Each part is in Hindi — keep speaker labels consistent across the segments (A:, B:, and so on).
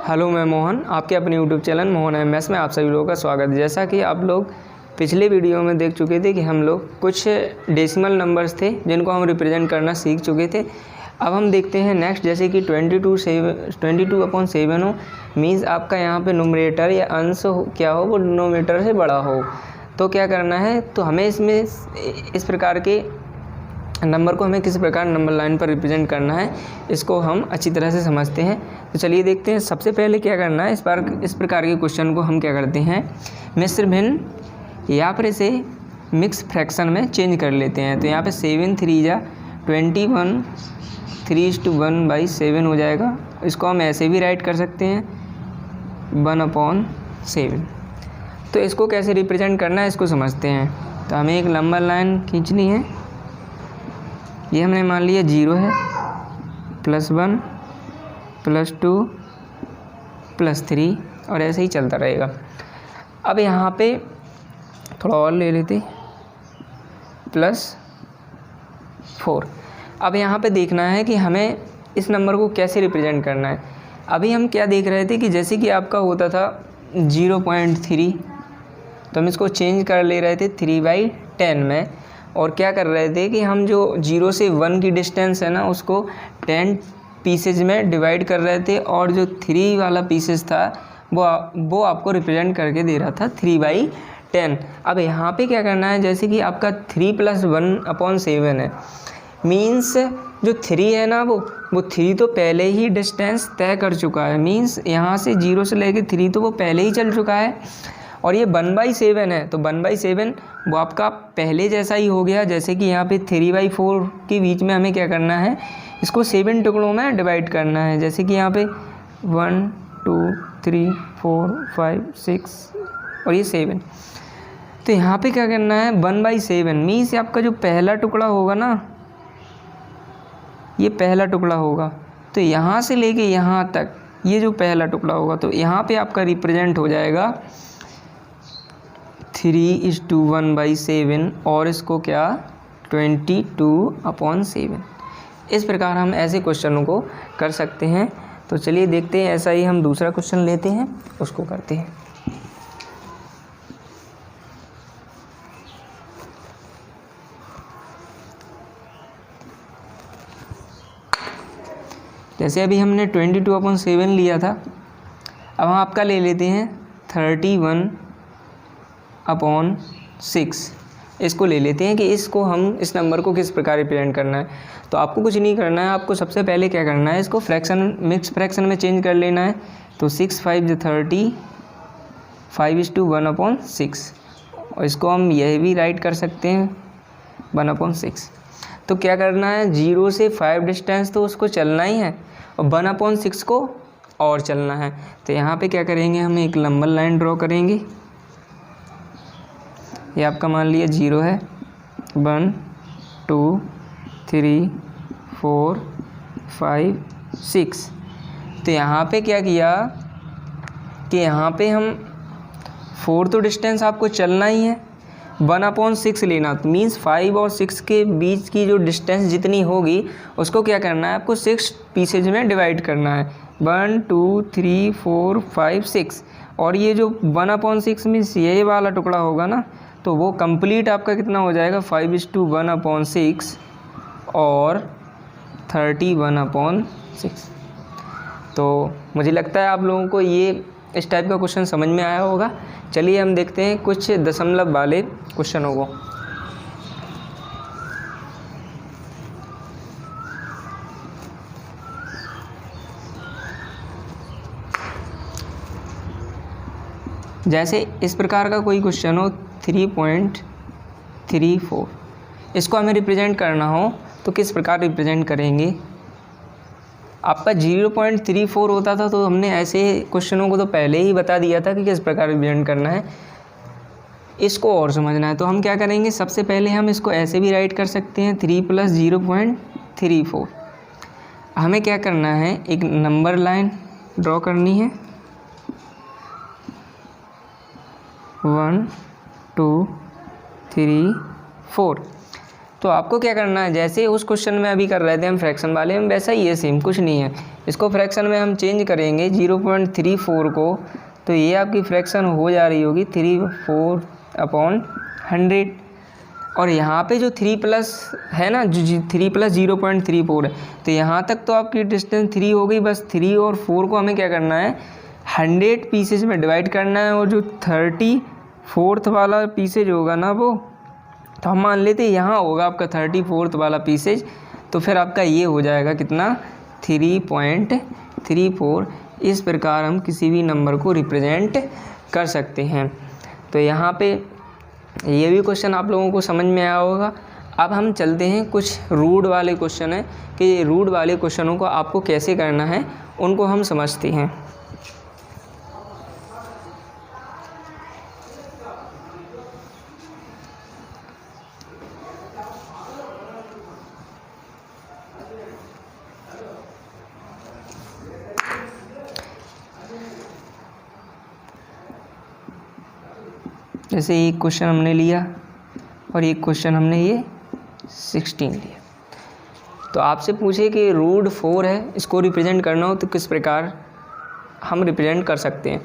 A: हेलो, मैं मोहन, आपके अपने यूट्यूब चैनल मोहन एमएस में आप सभी लोगों का स्वागत है। जैसा कि आप लोग पिछले वीडियो में देख चुके थे कि हम लोग कुछ डेसिमल नंबर्स थे जिनको हम रिप्रेजेंट करना सीख चुके थे। अब हम देखते हैं नेक्स्ट, जैसे कि 22/7 हो, मीन्स आपका यहाँ पे न्यूमरेटर या अंश क्या हो वो डिनोमिनेटर से बड़ा हो। तो क्या करना है, तो हमें इसमें इस प्रकार के नंबर को हमें किस प्रकार नंबर लाइन पर रिप्रेजेंट करना है, इसको हम अच्छी तरह से समझते हैं। तो चलिए देखते हैं। सबसे पहले क्या करना है, इस प्रकार के क्वेश्चन को हम क्या करते हैं, मिश्र भिन्न या फिर इसे मिक्स फ्रैक्शन में चेंज कर लेते हैं। तो यहाँ पे 7 3 जा 21 3:1/7 हो जाएगा। इसको हम ऐसे भी राइट कर सकते हैं 1/7। तो इसको कैसे रिप्रेजेंट करना है इसको समझते हैं। तो हमें एक नंबर लाइन खींचनी है। ये हमने मान लिया 0 है, +1 +2 +3 और ऐसे ही चलता रहेगा। अब यहाँ पे थोड़ा और ले लेते +4। अब यहाँ पे देखना है कि हमें इस नंबर को कैसे रिप्रेजेंट करना है। अभी हम क्या देख रहे थे कि जैसे कि आपका होता था 0.3, तो हम इसको चेंज कर ले रहे थे 3/10 में। और क्या कर रहे थे कि हम जो 0 से 1 की डिस्टेंस है ना, उसको 10 पीसेज में डिवाइड कर रहे थे, और जो 3 वाला पीसेज था वो आपको रिप्रेजेंट करके दे रहा था 3/10। अब यहाँ पे क्या करना है, जैसे कि आपका 3 + 1/7 है, मीन्स जो 3 है ना वो 3 तो पहले ही डिस्टेंस तय कर चुका है। मीन्स यहाँ से 0 से लेके 3 तो वो पहले ही चल चुका है। और ये 1/7 है, तो 1/7 वो आपका पहले जैसा ही हो गया। जैसे कि यहाँ पे 3/4 के बीच में हमें क्या करना है, इसको 7 टुकड़ों में डिवाइड करना है। जैसे कि यहाँ पे 1 2 3 4 5 6 और ये 7। तो यहाँ पे क्या करना है 1/7, मीन्स आपका जो पहला टुकड़ा होगा ना, ये पहला टुकड़ा होगा। तो यहाँ से लेके यहाँ तक ये जो पहला टुकड़ा होगा, तो यहाँ पे आपका रिप्रेजेंट हो जाएगा 3:1/7 और इसको क्या 22/7। इस प्रकार हम ऐसे क्वेश्चनों को कर सकते हैं। तो चलिए देखते हैं, ऐसा ही हम दूसरा क्वेश्चन लेते हैं, उसको करते हैं। जैसे अभी हमने 22/7 लिया था, अब हम आपका ले लेते हैं 31/6। इसको ले लेते हैं कि इसको हम इस नंबर को किस प्रकार रिप्रेजेंट करना है। तो आपको कुछ नहीं करना है, आपको सबसे पहले क्या करना है, इसको मिक्स फ्रैक्शन में चेंज कर लेना है। तो 6 5 30 5:1/6, और इसको हम यह भी राइट कर सकते हैं 1/6। तो क्या करना है, 0 से 5 डिस्टेंस तो उसको चलना ही है, और 1/6 को और चलना है। तो यहाँ पे क्या करेंगे, हम एक नंबर लाइन ड्रॉ करेंगे। ये आपका मान लिया 0 है, 1 2 3 4 5 6। तो यहाँ पे क्या किया कि यहाँ पे हम 4 तो डिस्टेंस आपको चलना ही है, 1/6 लेना। तो मीन्स 5 और 6 के बीच की जो डिस्टेंस जितनी होगी उसको क्या करना है, आपको 6 पीसेज में डिवाइड करना है। 1 2 3 4 5 6, और ये जो 1/6 मीन्स ये वाला टुकड़ा होगा ना, तो वो कंप्लीट आपका कितना हो जाएगा 5:1/6 और 31/6। तो मुझे लगता है आप लोगों को ये इस टाइप का क्वेश्चन समझ में आया होगा। चलिए हम देखते हैं कुछ दशमलव वाले क्वेश्चनों को। जैसे इस प्रकार का कोई क्वेश्चन हो 3.34, इसको हमें रिप्रेजेंट करना हो तो किस प्रकार रिप्रेजेंट करेंगे। आपका 0.34 होता था, तो हमने ऐसे क्वेश्चनों को तो पहले ही बता दिया था कि किस प्रकार रिप्रेजेंट करना है। इसको और समझना है तो हम क्या करेंगे, सबसे पहले हम इसको ऐसे भी राइट कर सकते हैं 3 + 0.34। हमें क्या करना है, एक नंबर लाइन ड्रॉ करनी है, 1 2 3 4। तो आपको क्या करना है, जैसे उस क्वेश्चन में अभी कर रहे थे हम फ्रैक्शन वाले में, वैसा ही है, सेम, कुछ नहीं है। इसको फ्रैक्शन में हम चेंज करेंगे 0.34 को, तो ये आपकी फ्रैक्शन हो जा रही होगी 3/4/100। और यहाँ पे जो 3 प्लस है ना, जो 3 प्लस 0.34 है, तो यहाँ तक तो आपकी डिस्टेंस 3 हो गई। बस 3 और 4 को हमें क्या करना है, 100 पीसेज में डिवाइड करना है। और जो 34th वाला पीसेज होगा ना, वो तो हम मान लेते हैं यहाँ होगा आपका 34th वाला पीसेज, तो फिर आपका ये हो जाएगा कितना, 3.34। इस प्रकार हम किसी भी नंबर को रिप्रेजेंट कर सकते हैं। तो यहाँ पे ये भी क्वेश्चन आप लोगों को समझ में आया होगा। अब हम चलते हैं, कुछ रूट वाले क्वेश्चन हैं कि रूट वाले क्वेश्चनों को आपको कैसे करना है, उनको हम समझते हैं। जैसे एक क्वेश्चन हमने लिया और एक क्वेश्चन हमने ये 16 लिया, तो आपसे पूछे कि रूट 4 है, इसको रिप्रेजेंट करना हो तो किस प्रकार हम रिप्रेजेंट कर सकते हैं।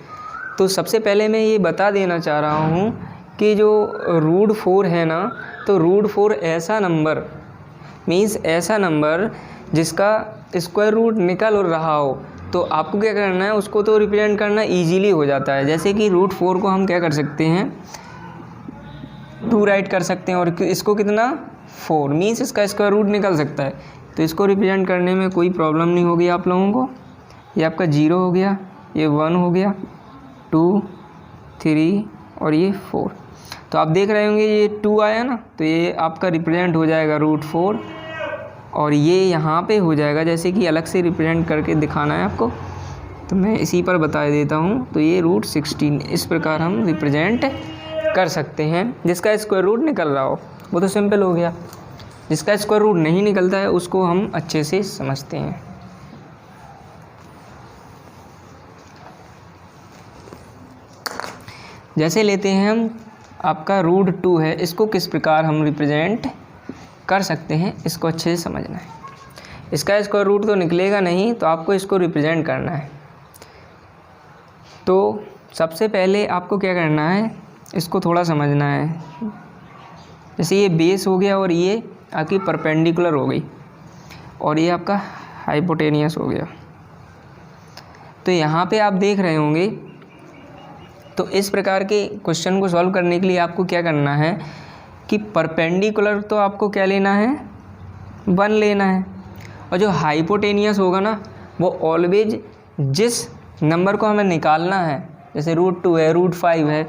A: तो सबसे पहले मैं ये बता देना चाह रहा हूँ कि जो रूट 4 है ना, तो रूट 4 ऐसा नंबर, मीन्स ऐसा नंबर जिसका स्क्वायर रूट निकल रहा हो, तो आपको क्या करना है, उसको तो रिप्रेजेंट करना इजीली हो जाता है। जैसे कि रूट 4 को हम क्या कर सकते हैं, 2 राइट कर सकते हैं, और इसको कितना, 4, मीन्स इसका स्क्वायर रूट निकल सकता है। तो इसको रिप्रेजेंट करने में कोई प्रॉब्लम नहीं होगी आप लोगों को। ये आपका 0 हो गया, ये 1 हो गया, 2, 3 और ये 4। तो आप देख रहे होंगे ये 2 आया ना, तो ये आपका रिप्रेजेंट हो जाएगा रूट 4, और ये यहाँ पे हो जाएगा, जैसे कि अलग से रिप्रेजेंट करके दिखाना है आपको, तो मैं इसी पर बता देता हूँ। तो ये रूट 16 इस प्रकार हम रिप्रेजेंट कर सकते हैं, जिसका स्क्वायर रूट निकल रहा हो। वो तो सिंपल हो गया। जिसका स्क्वायर रूट नहीं निकलता है उसको हम अच्छे से समझते हैं। जैसे लेते हैं हम आपका रूट 2 है, इसको किस प्रकार हम रिप्रेजेंट कर सकते हैं, इसको अच्छे से समझना है। इसका स्क्वायर रूट तो निकलेगा नहीं, तो आपको इसको रिप्रेजेंट करना है। तो सबसे पहले आपको क्या करना है, इसको थोड़ा समझना है। जैसे ये बेस हो गया और ये आपकी परपेंडिकुलर हो गई और ये आपका हाइपोटेनियस हो गया। तो यहाँ पे आप देख रहे होंगे, तो इस प्रकार के क्वेश्चन को सॉल्व करने के लिए आपको क्या करना है कि परपेंडिकुलर तो आपको क्या लेना है, 1 लेना है, और जो हाइपोटेनियस होगा ना, वो ऑलवेज जिस नंबर को हमें निकालना है, जैसे रूट 2 है, रूट 5 है,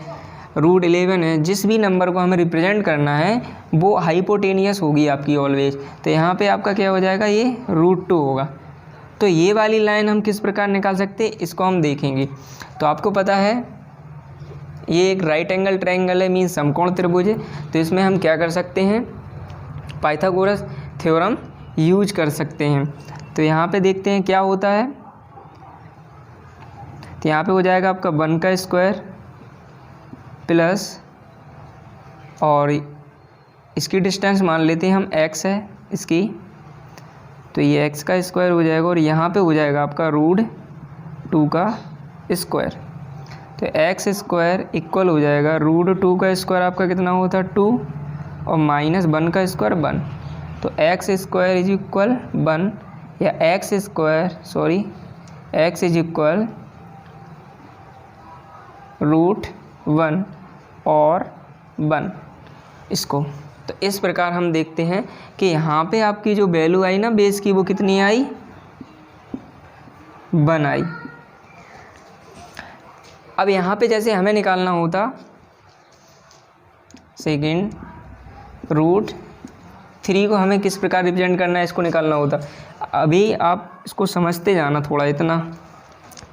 A: रूट 11 है, जिस भी नंबर को हमें रिप्रेजेंट करना है वो हाइपोटेनियस होगी आपकी ऑलवेज। तो यहाँ पे आपका क्या हो जाएगा, ये रूट 2 होगा। तो ये वाली लाइन हम किस प्रकार निकाल सकते हैं, इसको हम देखेंगे। तो आपको पता है ये एक राइट एंगल ट्रायंगल है, मीन्स समकोण त्रिभुज है। तो इसमें हम क्या कर सकते हैं, पाइथागोरस थ्योरम यूज कर सकते हैं। तो यहाँ पे देखते हैं क्या होता है। तो यहाँ पे हो जाएगा आपका 1 का स्क्वायर प्लस, और इसकी डिस्टेंस मान लेते हैं हम x है इसकी, तो ये x का स्क्वायर हो जाएगा, और यहाँ पे हो जाएगा आपका रूट 2 का स्क्वायर। तो x स्क्वायर इक्वल हो जाएगा रूट 2 का स्क्वायर आपका कितना होता है 2, और माइनस 1 का स्क्वायर 1। तो x स्क्वायर इज इक्वल 1, या x इज इक्वल रूट 1 और 1 इसको। तो इस प्रकार हम देखते हैं कि यहाँ पे आपकी जो वैल्यू आई ना बेस की, वो कितनी आई, 1 आई। अब यहाँ पे जैसे हमें निकालना होता सेकेंड रूट 3 को हमें किस प्रकार रिप्रेजेंट करना है, इसको निकालना होता। अभी आप इसको समझते जाना थोड़ा इतना।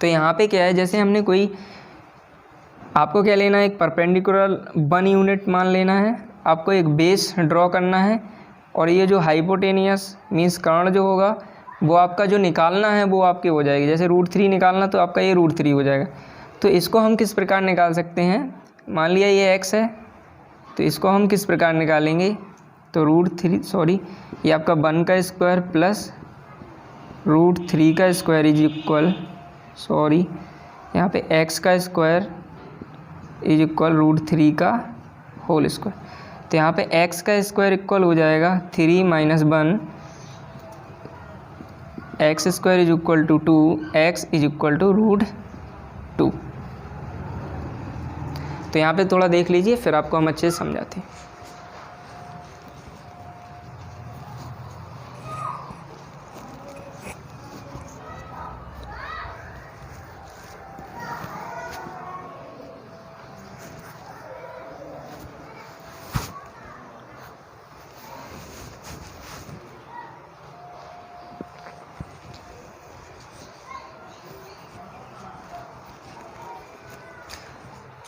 A: तो यहाँ पे क्या है, जैसे हमने कोई, आपको क्या लेना है, एक परपेंडिकुलर 1 यूनिट मान लेना है, आपको एक बेस ड्रॉ करना है, और ये जो हाइपोटेनियस मीन्स कर्ण जो होगा वो आपका जो निकालना है वो आपके हो जाएगी। जैसे रूट 3 निकालना, तो आपका ये रूट 3 हो जाएगा। तो इसको हम किस प्रकार निकाल सकते हैं, मान लिया ये x है, तो इसको हम किस प्रकार निकालेंगे, तो तो √3 ये आपका 1 का स्क्वायर प्लस √3 का स्क्वायर इज इक्वल यहाँ पे x का स्क्वायर इज इक्वल √3 का होल स्क्वायर। तो यहाँ पे x का स्क्वायर इक्वल हो जाएगा 3 - 1 x square is equal to 2 x is equal to √2। तो यहाँ पे थोड़ा देख लीजिए, फिर आपको हम अच्छे से समझाते हैं।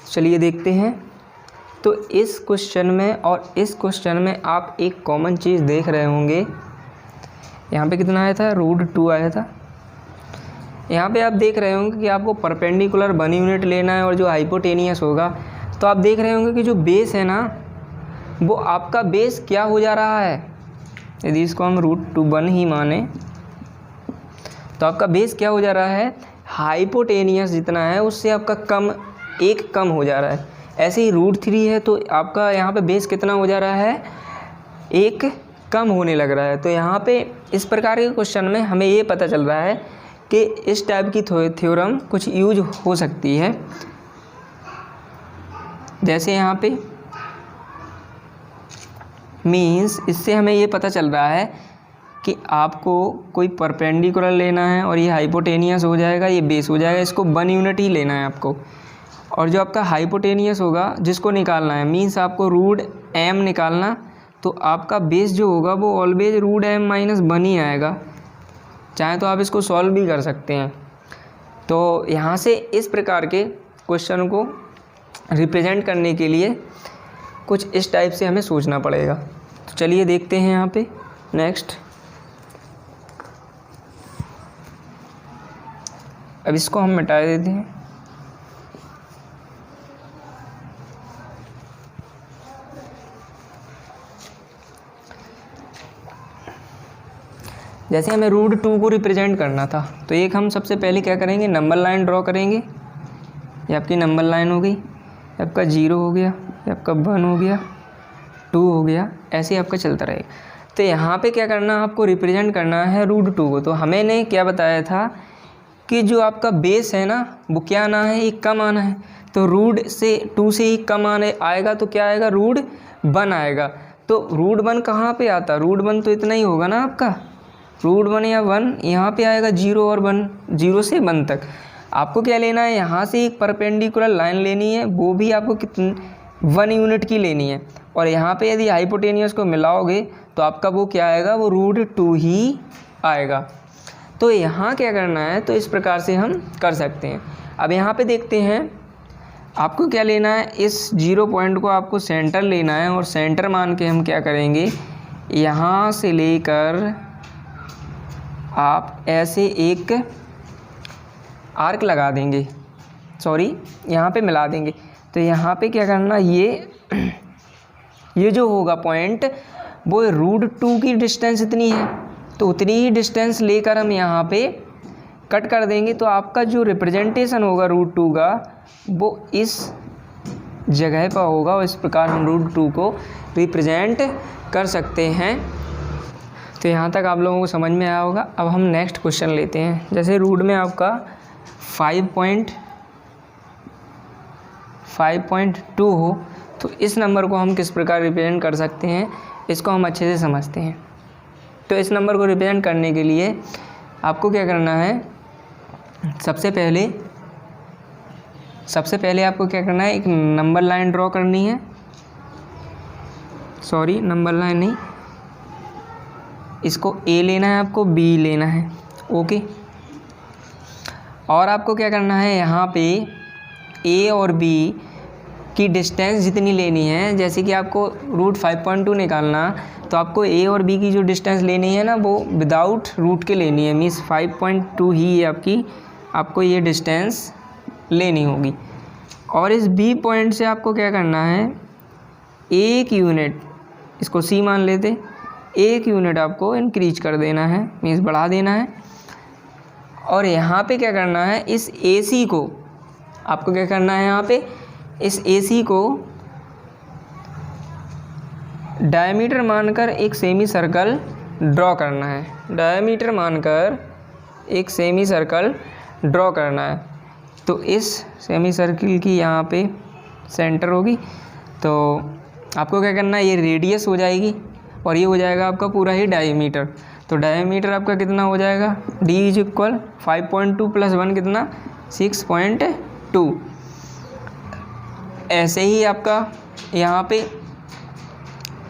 A: चलिए देखते हैं। तो इस क्वेश्चन में और इस क्वेश्चन में आप एक कॉमन चीज़ देख रहे होंगे। यहाँ पे कितना आया था? √2 आया था। यहाँ पे आप देख रहे होंगे कि आपको परपेंडिकुलर 1 यूनिट लेना है और जो हाइपोटेनियस होगा, तो आप देख रहे होंगे कि जो बेस है ना, वो आपका बेस क्या हो जा रहा है। यदि इसको हम √2 ही माने तो आपका बेस क्या हो जा रहा है, हाइपोटेनियस जितना है उससे आपका एक कम हो जा रहा है। ऐसे ही √3 है तो आपका यहाँ पे बेस कितना हो जा रहा है, एक कम होने लग रहा है। तो यहाँ पे इस प्रकार के क्वेश्चन में हमें ये पता चल रहा है कि इस टाइप की थ्योरम कुछ यूज हो सकती है। जैसे यहाँ पे मीन्स इससे हमें ये पता चल रहा है कि आपको कोई परपेंडिकुलर लेना है और ये हाइपोटेनियस हो जाएगा, ये बेस हो जाएगा, इसको 1 यूनिट ही लेना है आपको। और जो आपका हाइपोटेनियस होगा जिसको निकालना है, मीन्स आपको √m निकालना, तो आपका बेस जो होगा वो ऑलवेज √m - 1 ही आएगा। चाहे तो आप इसको सॉल्व भी कर सकते हैं। तो यहाँ से इस प्रकार के क्वेश्चन को रिप्रेजेंट करने के लिए कुछ इस टाइप से हमें सोचना पड़ेगा। तो चलिए देखते हैं यहाँ पे नेक्स्ट। अब इसको हम मिटा देते हैं। जैसे हमें √2 को रिप्रेजेंट करना था, तो एक हम सबसे पहले क्या करेंगे, नंबर लाइन ड्रॉ करेंगे। ये आपकी नंबर लाइन हो गई, ये आपका 0 हो गया, ये आपका 1 हो गया, 2 हो गया, ऐसे ही आपका चलता रहेगा। तो यहाँ पे क्या करना है, आपको रिप्रेजेंट करना है √2 को। तो हमें ने क्या बताया था कि जो आपका बेस है ना, वो क्या आना है, एक कम आना है। तो √2 से ही कम आएगा तो क्या आएगा, √1 आएगा। तो √1 कहाँ पे आता, √1 तो इतना ही होगा ना आपका, √1 या 1 यहाँ पे आएगा 0 और 1, 0 से 1 तक। आपको क्या लेना है, यहाँ से एक परपेंडिकुलर लाइन लेनी है, वो भी आपको कितनी 1 यूनिट की लेनी है। और यहाँ पे यदि हाइपोटेनियस को मिलाओगे तो आपका वो क्या आएगा, वो √2 ही आएगा। तो यहाँ क्या करना है, तो इस प्रकार से हम कर सकते हैं। अब यहाँ पे देखते हैं आपको क्या लेना है, इस 0 पॉइंट को आपको सेंटर लेना है और सेंटर मान के हम क्या करेंगे, यहाँ से लेकर आप ऐसे एक आर्क लगा देंगे, यहाँ पे मिला देंगे। तो यहाँ पे क्या करना, ये जो होगा पॉइंट, वो √2 की डिस्टेंस इतनी है, तो उतनी ही डिस्टेंस लेकर हम यहाँ पे कट कर देंगे। तो आपका जो रिप्रेजेंटेशन होगा √2 का, वो इस जगह पर होगा और इस प्रकार हम √2 को रिप्रेजेंट कर सकते हैं। तो यहाँ तक आप लोगों को समझ में आया होगा। अब हम नेक्स्ट क्वेश्चन लेते हैं। जैसे रूट में आपका 5.2 हो, तो इस नंबर को हम किस प्रकार रिप्रेजेंट कर सकते हैं, इसको हम अच्छे से समझते हैं। तो इस नंबर को रिप्रेजेंट करने के लिए आपको क्या करना है, सबसे पहले आपको क्या करना है, एक नंबर लाइन ड्रॉ करनी है। नंबर लाइन नहीं, इसको A लेना है, आपको B लेना है, ओके। और आपको क्या करना है, यहाँ पे A और B की डिस्टेंस जितनी लेनी है, जैसे कि आपको √5.2 निकालना, तो आपको A और B की जो डिस्टेंस लेनी है ना, वो विदाउट रूट के लेनी है, मीन्स 5.2 ही है आपको ये डिस्टेंस लेनी होगी। और इस B पॉइंट से आपको क्या करना है, 1 यूनिट इसको सी मान लेते, 1 यूनिट आपको इंक्रीज कर देना है, मीन्स बढ़ा देना है। और यहाँ पे क्या करना है, इस AC को आपको क्या करना है, यहाँ पे इस AC को डायमीटर मानकर एक सेमी सर्कल ड्रॉ करना है। डायमीटर मानकर एक सेमी सर्कल ड्रॉ करना है। तो इस सेमी सर्कल की यहाँ पे सेंटर होगी, तो आपको क्या करना है, ये रेडियस हो जाएगी और ये हो जाएगा आपका पूरा ही डायमीटर। तो डायमीटर आपका कितना हो जाएगा, D = 5.2 + 1 कितना, 6.2। ऐसे ही आपका यहाँ पे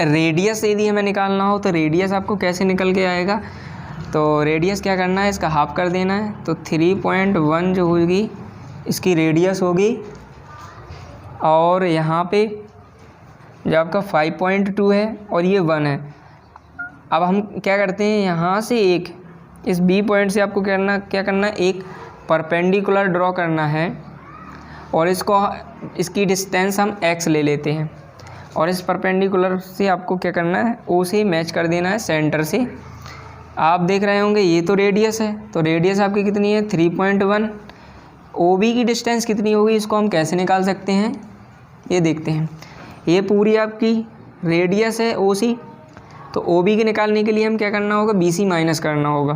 A: रेडियस यदि हमें निकालना हो तो रेडियस आपको कैसे निकल के आएगा, तो रेडियस क्या करना है, इसका हाफ कर देना है। तो 3.1 जो होगी इसकी रेडियस होगी, और यहाँ पे जो आपका 5.2 है और ये 1 है। अब हम क्या करते हैं, यहाँ से एक इस B पॉइंट से आपको क्या करना है, एक परपेंडिकुलर ड्रॉ करना है, और इसकी डिस्टेंस हम x ले लेते हैं, और इस परपेंडिकुलर से आपको क्या करना है, O से मैच कर देना है सेंटर से। आप देख रहे होंगे ये तो रेडियस है, तो रेडियस आपकी कितनी है, 3.1। OB की डिस्टेंस कितनी होगी, इसको हम कैसे निकाल सकते हैं, ये देखते हैं। ये पूरी आपकी रेडियस है OC, तो OB के निकालने के लिए हम क्या करना होगा, BC माइनस करना होगा।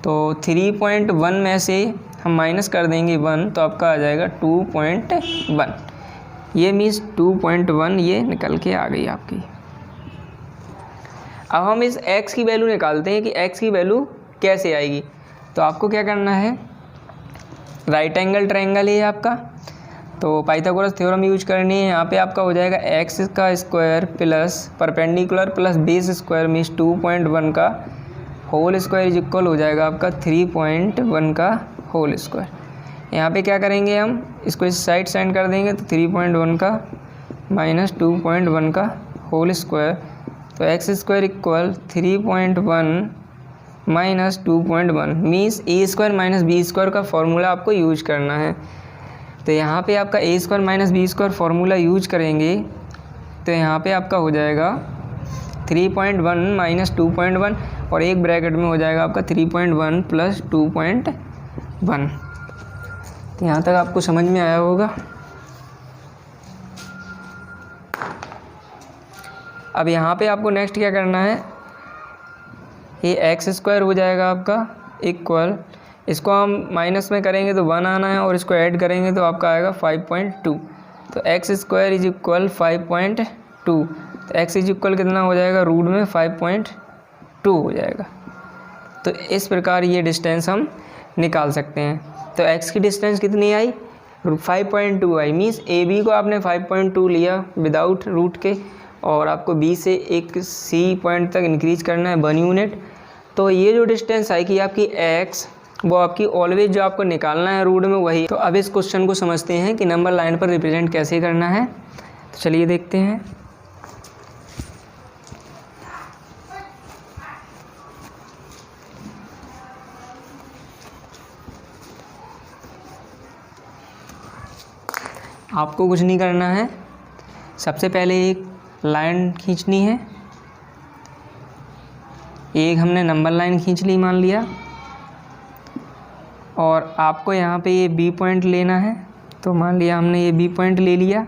A: तो 3.1 में से हम माइनस कर देंगे 1, तो आपका आ जाएगा 2.1। ये मीन्स 2.1 ये निकल के आ गई आपकी। अब हम इस x की वैल्यू निकालते हैं कि x की वैल्यू कैसे आएगी। तो आपको क्या करना है, राइट एंगल ट्रायंगल है आपका, तो पाइथागोरस थ्योरम यूज करनी है। यहाँ पे आपका हो जाएगा x² plus perpendicular plus base square means 2.1 का होल स्क्वायर इज इक्वल हो जाएगा आपका 3.1 का होल स्क्वायर। यहाँ पे क्या करेंगे, हम इसको इस साइड सेंड कर देंगे, तो 3.1 का माइनस 2.1 का होल स्क्वायर, तो x² equal 3.1 minus 2.1 means A² minus B² का फॉर्मूला आपको यूज करना है। तो यहाँ पे आपका A² minus B² formula use करेंगे, तो यहाँ पे आपका हो जाएगा 3.1 माइनस 2.1, और एक ब्रैकेट में हो जाएगा आपका 3.1 प्लस 2.1। तो यहाँ तक आपको समझ में आया होगा। अब यहाँ पे आपको नेक्स्ट क्या करना है, ये x² हो जाएगा आपका इक्वल, इसको हम माइनस में करेंगे तो 1 आना है, और इसको ऐड करेंगे तो आपका आएगा 5.2। तो x² इज इक्वल 5.2, तो x इज इक्वल कितना हो जाएगा, रूट में 5.2 हो जाएगा। तो इस प्रकार ये डिस्टेंस हम निकाल सकते हैं। तो x की डिस्टेंस कितनी आई, 5.2 आई, मीन्स AB को आपने 5.2 लिया विदाउट रूट के, और आपको B से एक C पॉइंट तक इंक्रीज करना है 1 यूनिट। तो ये जो डिस्टेंस आएगी आपकी x, वो आपकी ऑलवेज जो आपको निकालना है रूट में वही। तो अब इस क्वेश्चन को समझते हैं कि नंबर लाइन पर रिप्रेजेंट कैसे करना है। तो चलिए देखते हैं। आपको कुछ नहीं करना है, सबसे पहले एक लाइन खींचनी है। एक हमने नंबर लाइन खींच ली मान लिया, और आपको यहाँ पे ये B पॉइंट लेना है। तो मान लिया हमने ये B पॉइंट ले लिया,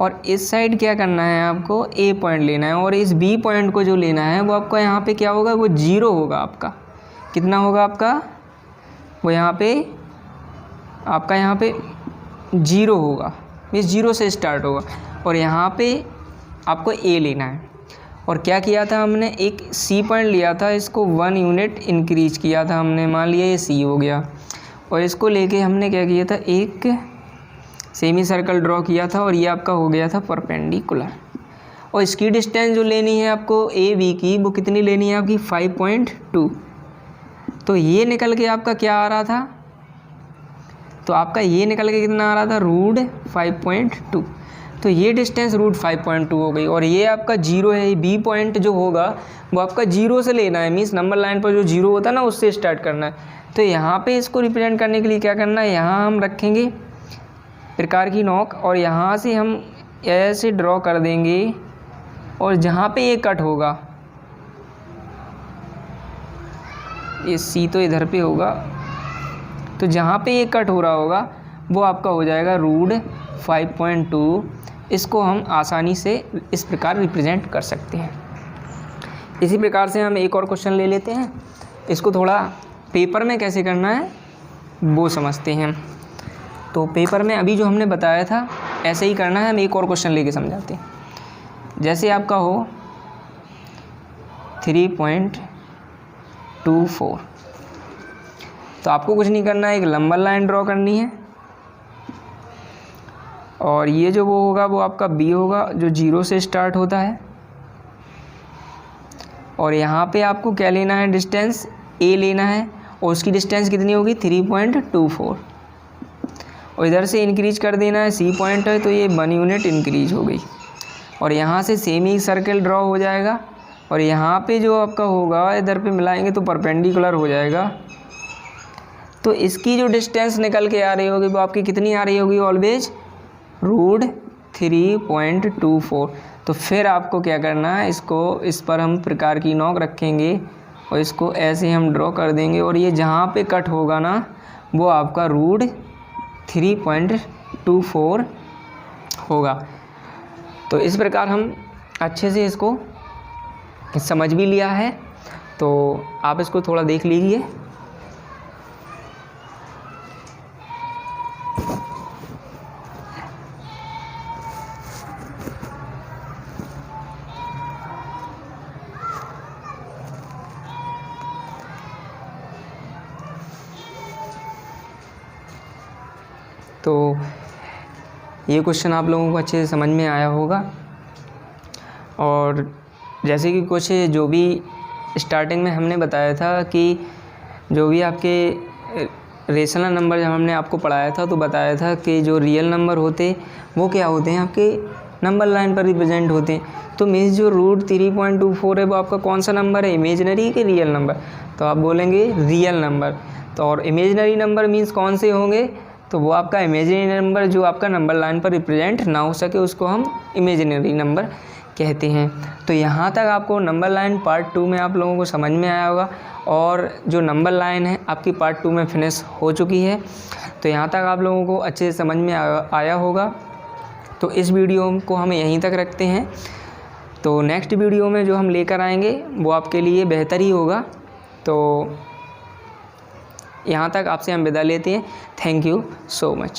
A: और इस साइड क्या करना है, आपको A पॉइंट लेना है, और इस B पॉइंट को जो लेना है वो आपका यहाँ पे क्या होगा, वो 0 होगा। आपका कितना होगा, आपका वो यहाँ पे आपका यहाँ पे 0 होगा, मीन्स 0 से स्टार्ट होगा, और यहाँ पे आपको A लेना है। और क्या किया था हमने, एक C पॉइंट लिया था, इसको 1 यूनिट इंक्रीज किया था हमने, मान लिया ये C हो गया, और इसको लेके हमने क्या किया था, एक सेमी सर्कल ड्रॉ किया था, और ये आपका हो गया था परपेंडिकुलर। और इसकी डिस्टेंस जो लेनी है आपको AB की, वो कितनी लेनी है आपकी 5.2। तो ये निकल के आपका क्या आ रहा था, तो आपका ये निकल के कितना आ रहा था, रूट 5.2। तो ये डिस्टेंस रूट 5.2 हो गई, और ये आपका 0 है। B पॉइंट जो होगा वो आपका 0 से लेना है, मीन्स नंबर लाइन पर जो 0 होता है ना, उससे स्टार्ट करना है। तो यहाँ पे इसको रिप्रेजेंट करने के लिए क्या करना है, यहाँ हम रखेंगे प्रकार की नोक, और यहाँ से हम ऐसे ड्रॉ कर देंगे और जहाँ पे ये कट होगा, ये सी तो इधर पे होगा, तो जहाँ पे ये कट हो रहा होगा वो आपका हो जाएगा रूट 5.2। इसको हम आसानी से इस प्रकार रिप्रेजेंट कर सकते हैं। इसी प्रकार से हम एक और क्वेश्चन ले लेते हैं, इसको थोड़ा पेपर में कैसे करना है वो समझते हैं। तो पेपर में अभी जो हमने बताया था ऐसे ही करना है, हम एक और क्वेश्चन लेके समझाते हैं। जैसे आपका हो 3.24, तो आपको कुछ नहीं करना है, एक लंबा लाइन ड्रॉ करनी है और ये जो वो होगा वो आपका बी होगा जो 0 से स्टार्ट होता है, और यहाँ पे आपको क्या लेना है, डिस्टेंस ए लेना है और उसकी डिस्टेंस कितनी होगी 3.24, और इधर से इंक्रीज कर देना है, सी पॉइंट है तो ये 1 यूनिट इंक्रीज हो गई, और यहाँ से सेम ही सर्कल ड्रॉ हो जाएगा, और यहाँ पे जो आपका होगा इधर पे मिलाएंगे तो परपेंडिकुलर हो जाएगा। तो इसकी जो डिस्टेंस निकल के आ रही होगी वो आपकी कितनी आ रही होगी, ऑलवेज रूट 3.24। तो फिर आपको क्या करना है, इसको इस पर हम प्रकार की नोक रखेंगे और इसको ऐसे हम ड्रॉ कर देंगे, और ये जहाँ पे कट होगा ना वो आपका रूट 3.24 होगा। तो इस प्रकार हम अच्छे से इसको समझ भी लिया है, तो आप इसको थोड़ा देख लीजिए। तो ये क्वेश्चन आप लोगों को अच्छे से समझ में आया होगा, और जैसे कि कुछ जो भी स्टार्टिंग में हमने बताया था कि जो भी आपके रेशनल नंबर जब हमने आपको पढ़ाया था तो बताया था कि जो रियल नंबर होते वो क्या होते हैं, आपके नंबर लाइन पर रिप्रेजेंट होते हैं। तो मीन्स जो रूट 3.24 है वो आपका कौन सा नंबर है, इमेजनरी के रियल नंबर, तो आप बोलेंगे रियल नंबर। तो और इमेजनरी नंबर मीन्स कौन से होंगे, तो वो आपका इमेजनरी नंबर जो आपका नंबर लाइन पर रिप्रेजेंट ना हो सके उसको हम इमेजनरी नंबर कहते हैं। तो यहाँ तक आपको नंबर लाइन पार्ट 2 में आप लोगों को समझ में आया होगा, और जो नंबर लाइन है आपकी पार्ट 2 में फिनिश हो चुकी है। तो यहाँ तक आप लोगों को अच्छे से समझ में आया होगा। तो इस वीडियो को हम यहीं तक रखते हैं, तो नेक्स्ट वीडियो में जो हम लेकर आएंगे वो आपके लिए बेहतर ही होगा। तो यहाँ तक आपसे हम विदा लेते हैं। Thank you so much.